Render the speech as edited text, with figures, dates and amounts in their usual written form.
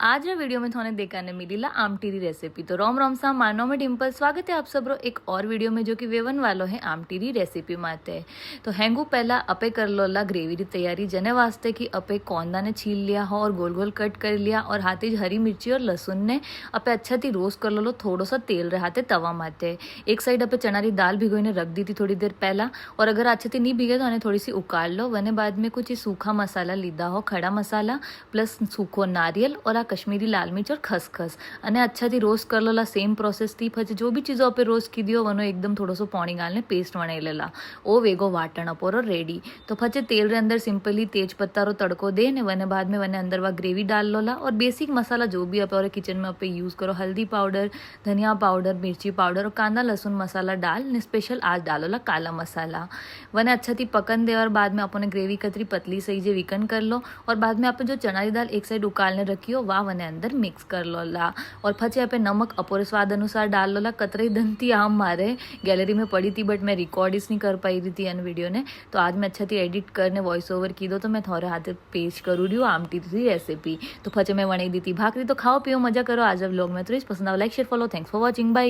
आज वीडियो में थोने देखने मिलीला आमटी री रेसिपी। तो रोम रोम सा मानो में डिम्पल स्वागत है आप सबरो एक और वीडियो में जो कि वेवन वालो है आमटी री रेसिपी माते। तो हेंगू पहला अपे कर लोला ग्रेवी री तैयारी जने वास्ते कि अपे कोंदा ने छील लिया हो और गोल गोल कट कर लिया और हाथे हरी मिर्ची और लहसुन ने अपे अच्छा थी रोस्ट कर लो थोड़ा सा तेल रहाते तवा माते। एक साइड अपे चना री दाल भिगोईने रख दी थी थोड़ी देर पहला और अगर अच्छे थी नहीं भिगे तो उन्हें थोड़ी सी उकाल लो। वने बाद में कुछ सूखा मसाला लीधा हो खड़ा मसाला प्लस सूखो नारियल और कश्मीरी लाल मिर्च और खसखस अने अच्छा थी रोस्ट कर लो। सेम प्रोसेस थी पछी जो भी चीज़ों पे रोस्ट की दियो वनो एकदम थोड़ो सो पानी गालने पेस्ट वणाई लेला ओ वेगो वाटण अपोरो रेडी। तो पछे तेल रे अंदर सिंपली तेज पत्ता रो तड़को दे ने वने बाद में वने अंदर वा ग्रेवी डाल लोला और बेसिक मसाला जो भी अपे और किचन में अपे यूज़ करो हल्दी पाउडर धनिया पाउडर मिर्ची पाउडर और कांदा लहसुन मसाला डाल ने स्पेशल आज डालोला काला मसाला वने अच्छा थी पकन दे और बाद में अपने ग्रेवी कतरी पतली सही जे विकन कर लो और बाद में आप जो चना की दाल एक साइड उकालने रखी हो वह वने अंदर मिक्स कर लोला और पछे आप नमक अपोरे स्वाद अनुसार डाल लोला। कतरी धनती आम मारे गैलरी में पड़ी थी बट मैं रिकॉर्ड इस नहीं कर पाई रही थी अन वीडियो ने तो आज मैं अच्छा थी एडिट करने वॉइस ओवर की दो तो मैं थोड़े हाथ पेस्ट करूँ रही हूँ आमटी थी रेसिपी। तो पछे मैं वणी दी थी भाकरी। तो खाओ पियो मजा करो आज व्लॉग में। तो पसंद आओ like share follow thanks for watching bye.